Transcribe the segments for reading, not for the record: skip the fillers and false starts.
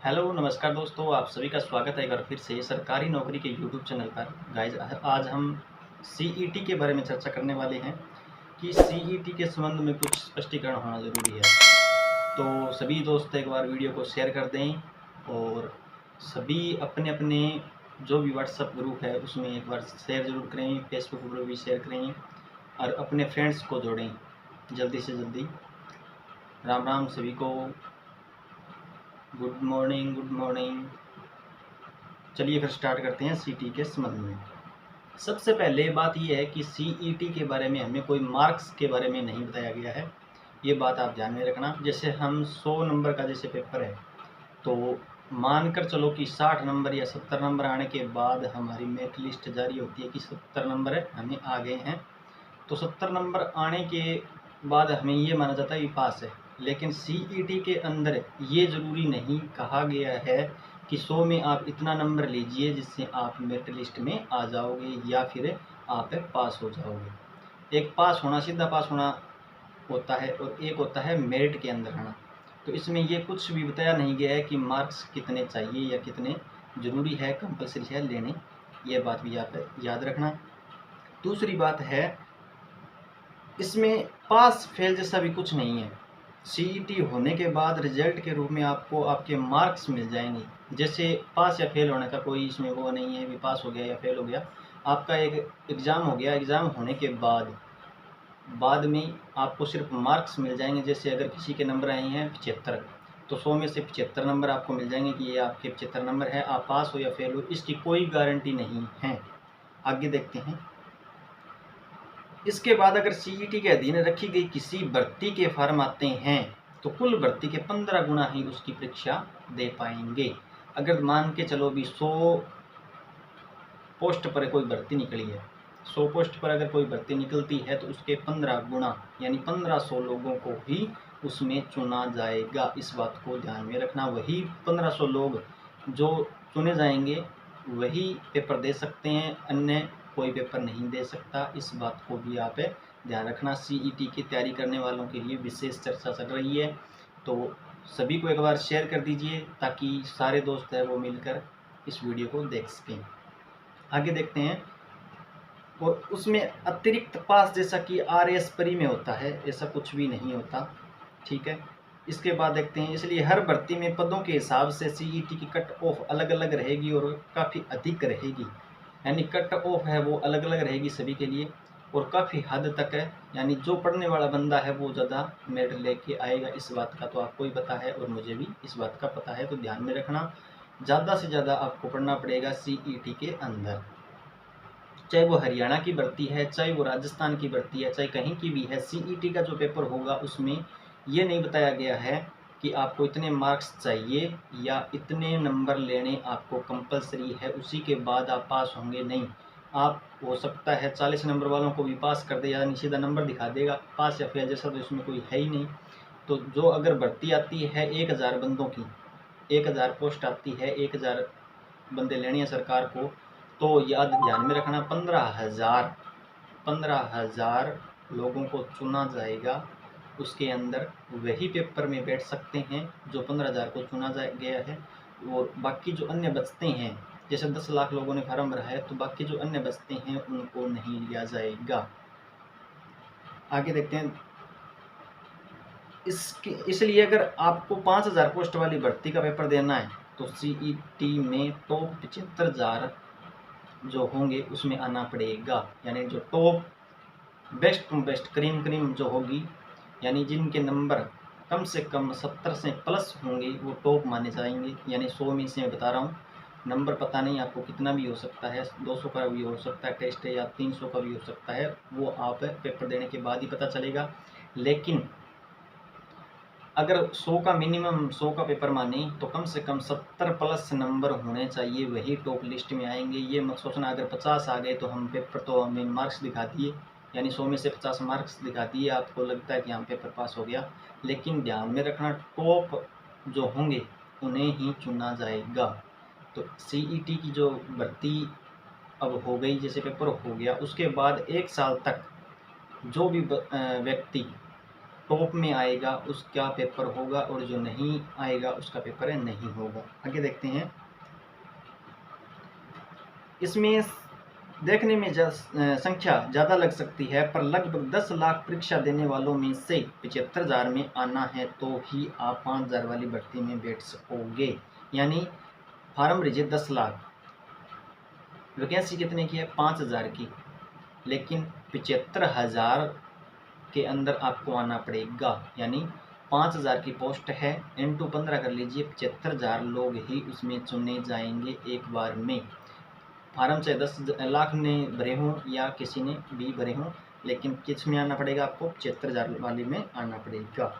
Hello नमस्कार दोस्तों, आप सभी का स्वागत है एक बार फिर से सरकारी नौकरी के यूट्यूब चैनल पर। गाइज, आज हम सीईटी के बारे में चर्चा करने वाले हैं कि सीईटी के संबंध में कुछ स्पष्टीकरण होना ज़रूरी है। तो सभी दोस्त एक बार वीडियो को शेयर कर दें और सभी अपने अपने जो भी व्हाट्सएप ग्रुप है उसमें एक बार शेयर ज़रूर करें, फेसबुक ग्रुप भी शेयर करें और अपने फ्रेंड्स को जोड़ें जल्दी से जल्दी। राम राम सभी को, गुड मॉर्निंग गुड मॉर्निंग। चलिए फिर स्टार्ट करते हैं सीटी के संबंध में। सबसे पहले बात यह है कि सीईटी के बारे में हमें कोई मार्क्स के बारे में नहीं बताया गया है, ये बात आप ध्यान में रखना। जैसे हम 100 नंबर का जैसे पेपर है तो मानकर चलो कि 60 नंबर या 70 नंबर आने के बाद हमारी मेरिट लिस्ट जारी होती है कि 70 नंबर है, हमें आ गए हैं। तो 70 नंबर आने के बाद हमें ये माना जाता है कि पास है। लेकिन सीईटी के अंदर ये ज़रूरी नहीं कहा गया है कि 100 में आप इतना नंबर लीजिए जिससे आप मेरिट लिस्ट में आ जाओगे या फिर आप पास हो जाओगे। एक पास होना, सीधा पास होना होता है और एक होता है मेरिट के अंदर आना। तो इसमें ये कुछ भी बताया नहीं गया है कि मार्क्स कितने चाहिए या कितने ज़रूरी है, कंपलसरी है लेने। ये बात भी आप याद रखना। दूसरी बात है, इसमें पास फेल जैसा भी कुछ नहीं है। सीईटी होने के बाद रिजल्ट के रूप में आपको आपके मार्क्स मिल जाएंगे। जैसे पास या फेल होने का कोई इसमें वो नहीं है, भी पास हो गया या फेल हो गया। आपका एक एग्ज़ाम हो गया, एग्ज़ाम होने के बाद में आपको सिर्फ मार्क्स मिल जाएंगे। जैसे अगर किसी के नंबर आए हैं 75, तो 100 में से 75 नंबर आपको मिल जाएंगे कि ये आपके 75 नंबर है। आप पास हो या फेल हो इसकी कोई गारंटी नहीं है। आगे देखते हैं। इसके बाद अगर सीईटी के अधीन रखी गई किसी भर्ती के फॉर्म आते हैं तो कुल भर्ती के 15 गुना ही उसकी परीक्षा दे पाएंगे। अगर मान के चलो भी 100 पोस्ट पर कोई भर्ती निकली है, 100 पोस्ट पर अगर कोई भर्ती निकलती है तो उसके 15 गुना यानी 1500 लोगों को ही उसमें चुना जाएगा। इस बात को ध्यान में रखना। वही 1500 लोग जो चुने जाएंगे वही पेपर दे सकते हैं, अन्य कोई पेपर नहीं दे सकता। इस बात को भी आप ध्यान रखना। सीईटी की तैयारी करने वालों के लिए विशेष चर्चा चल रही है, तो सभी को एक बार शेयर कर दीजिए ताकि सारे दोस्त हैं वो मिलकर इस वीडियो को देख सकें। आगे देखते हैं। और उसमें अतिरिक्त पास जैसा कि आरएएस परी में होता है ऐसा कुछ भी नहीं होता, ठीक है। इसके बाद देखते हैं। इसलिए हर भर्ती में पदों के हिसाब से सीईटी की कट ऑफ अलग अलग रहेगी और काफ़ी अधिक रहेगी। यानी कट ऑफ है वो अलग अलग रहेगी सभी के लिए और काफ़ी हद तक है। यानी जो पढ़ने वाला बंदा है वो ज़्यादा मेरिट लेके आएगा। इस बात का तो आपको ही पता है और मुझे भी इस बात का पता है। तो ध्यान में रखना, ज़्यादा से ज़्यादा आपको पढ़ना पड़ेगा सीईटी के अंदर। चाहे वो हरियाणा की भर्ती है, चाहे वो राजस्थान की भर्ती है, चाहे कहीं की भी है, सीईटी का जो पेपर होगा उसमें ये नहीं बताया गया है कि आपको इतने मार्क्स चाहिए या इतने नंबर लेने आपको कंपलसरी है, उसी के बाद आप पास होंगे। नहीं, आप हो सकता है 40 नंबर वालों को भी पास कर दे, यानी सीधा नंबर दिखा देगा। पास या फेल जैसा तो इसमें कोई है ही नहीं। तो जो अगर भर्ती आती है 1000 बंदों की, 1000 पोस्ट आती है, 1000 बंदे लेने हैं सरकार को, तो याद ध्यान में रखना 15,000 लोगों को चुना जाएगा। उसके अंदर वही पेपर में बैठ सकते हैं जो 15,000 को चुना गया है। और बाकी जो अन्य बचते हैं, जैसे 10 लाख लोगों ने फार्म भरा है तो बाकी जो अन्य बचते हैं उनको नहीं लिया जाएगा। आगे देखते हैं। इसलिए अगर आपको 5,000 पोस्ट वाली भर्ती का पेपर देना है तो सीईटी में टॉप 75,000 जो होंगे उसमें आना पड़ेगा। यानी जो top best to best cream जो होगी, यानी जिनके नंबर कम से कम 70 से प्लस होंगे वो टॉप माने जाएंगे। यानी 100 में से मैं बता रहा हूँ, नंबर पता नहीं आपको कितना भी हो सकता है, 200 का भी हो सकता है टेस्ट है या 300 का भी हो सकता है, वो आप पेपर देने के बाद ही पता चलेगा। लेकिन अगर 100 का मिनिमम 100 का पेपर माने तो कम से कम 70 प्लस नंबर होने चाहिए, वही टॉप लिस्ट में आएंगे। ये मत सोचना अगर 50 आ गए तो हम पेपर तो हमें मार्क्स दिखा दिए, यानी 100 में से 50 मार्क्स दिखा दिए, आपको लगता है कि हम पेपर पास हो गया। लेकिन ध्यान में रखना टॉप जो होंगे उन्हें ही चुना जाएगा। तो सीईटी की जो भर्ती अब हो गई, जैसे पेपर हो गया, उसके बाद 1 साल तक जो भी व्यक्ति टॉप में आएगा उसका पेपर होगा और जो नहीं आएगा उसका पेपर नहीं होगा। आगे देखते हैं। इसमें देखने में संख्या ज़्यादा लग सकती है, पर लगभग 10 लाख परीक्षा देने वालों में से 75,000 में आना है तो ही आप 5,000 वाली भर्ती में बैठ सकोगे। यानी फार्म भरिए 10 लाख, वैकेंसी कितने की है? 5,000 की, लेकिन 75,000 के अंदर आपको आना पड़ेगा। यानी 5,000 की पोस्ट है, इंटू 15 कर लीजिए, 75,000 लोग ही उसमें चुने जाएंगे एक बार में। फार्म चाहे 10 लाख ने भरे हों या किसी ने भी भरे हों, लेकिन किस में आना पड़ेगा? आपको 75,000 वाले में आना पड़ेगा।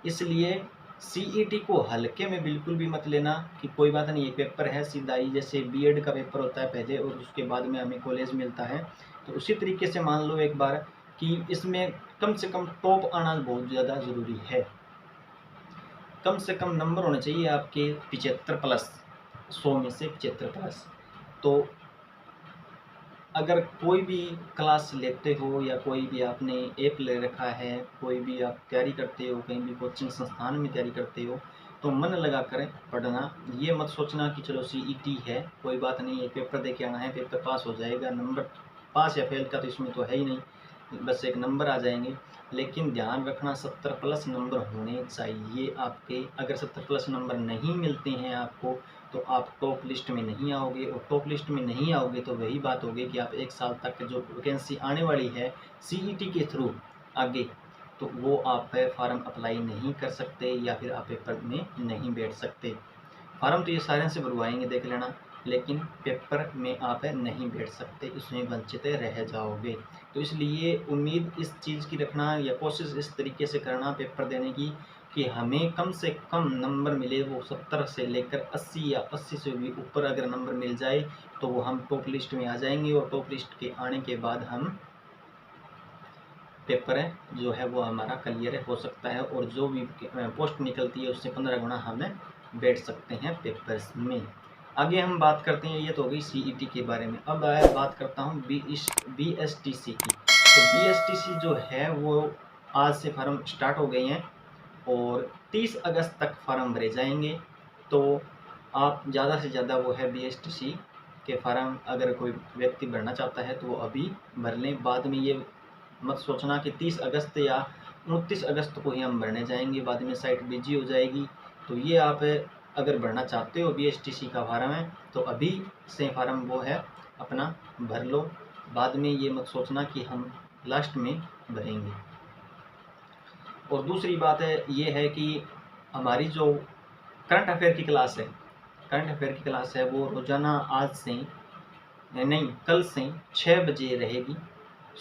इसलिए सीईटी को हल्के में बिल्कुल भी मत लेना कि कोई बात नहीं, ये पेपर है सीधा ही, जैसे बीएड का पेपर होता है पहले और उसके बाद में हमें कॉलेज मिलता है, तो उसी तरीके से मान लो एक बार कि इसमें कम से कम टॉप आना बहुत ज़्यादा ज़रूरी है। कम से कम नंबर होने चाहिए आपके 75 प्लस, 100 में से 75 प्लस। तो अगर कोई भी क्लास लेते हो या कोई भी आपने ऐप ले रखा है, कोई भी आप तैयारी करते हो, कहीं भी कोचिंग संस्थान में तैयारी करते हो, तो मन लगा कर पढ़ना। ये मत सोचना कि चलो सीईटी है, कोई बात नहीं, एक पेपर दे के आना है, पेपर पास हो जाएगा, नंबर पास या फेल का तो इसमें तो है ही नहीं, बस एक नंबर आ जाएंगे। लेकिन ध्यान रखना 70 प्लस नंबर होने चाहिए आपके। अगर 70 प्लस नंबर नहीं मिलते हैं आपको तो आप टॉप लिस्ट में नहीं आओगे, और टॉप लिस्ट में नहीं आओगे तो वही बात होगी कि आप एक साल तक जो वैकेंसी आने वाली है सीईटी के थ्रू आगे, तो वो आप फार्म अप्लाई नहीं कर सकते या फिर आप पेपर में नहीं बैठ सकते। फार्म तो ये सारे से भरवाएंगे, देख लेना, लेकिन पेपर में आप नहीं बैठ सकते, इसमें वंचित रह जाओगे। तो इसलिए उम्मीद इस चीज़ की रखना या कोशिश इस तरीके से करना पेपर देने की कि हमें कम से कम नंबर मिले, वो 70 से लेकर 80 या 80 से भी ऊपर अगर नंबर मिल जाए तो वो हम टॉप लिस्ट में आ जाएंगे, और टॉप लिस्ट के आने के बाद हम पेपर जो है वो हमारा क्लियर हो सकता है, और जो भी पोस्ट निकलती है उससे 15 गुना हमें बैठ सकते हैं पेपर्स में। आगे हम बात करते हैं, ये तो हो गई सीईटी के बारे में। अब बात करता हूँ बीएसटीसी की। तो बीएसटीसी जो है वो आज से फार्म स्टार्ट हो गए हैं और 30 अगस्त तक फार्म भरे जाएंगे। तो आप ज़्यादा से ज़्यादा वो है बीएसटीसी के फार्म अगर कोई व्यक्ति भरना चाहता है तो वो अभी भर लें। बाद में ये मत सोचना कि 30 अगस्त या 29 अगस्त को ही हम भरने जाएंगे, बाद में साइट बिजी हो जाएगी। तो ये आप अगर भरना चाहते हो बीएसटीसी का फार्म है तो अभी से फार्म वो है अपना भर लो, बाद में ये मत सोचना कि हम लास्ट में भरेंगे। और दूसरी बात है ये है कि हमारी जो करंट अफेयर की क्लास है, करंट अफेयर की क्लास है वो रोज़ाना आज से नहीं कल से 6 बजे रहेगी।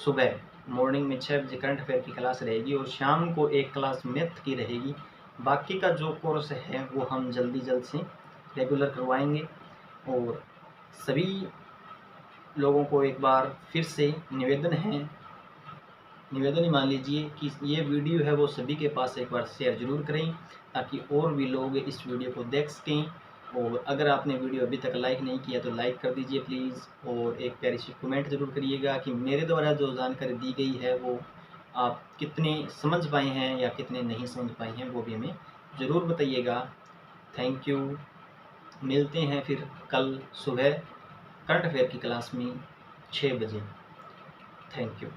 सुबह मॉर्निंग में 6 बजे करंट अफेयर की क्लास रहेगी और शाम को एक क्लास मैथ की रहेगी। बाकी का जो कोर्स है वो हम जल्द से रेगुलर करवाएंगे। और सभी लोगों को एक बार फिर से निवेदन ही मान लीजिए कि ये वीडियो है वो सभी के पास एक बार शेयर ज़रूर करें ताकि और भी लोग इस वीडियो को देख सकें। और अगर आपने वीडियो अभी तक लाइक नहीं किया तो लाइक कर दीजिए प्लीज़, और एक प्यारी सी कमेंट ज़रूर करिएगा कि मेरे द्वारा जो जानकारी दी गई है वो आप कितने समझ पाए हैं या कितने नहीं समझ पाए हैं, वो भी हमें ज़रूर बताइएगा। Thank you. मिलते हैं फिर कल सुबह करंट अफेयर की क्लास में 6 बजे। Thank you.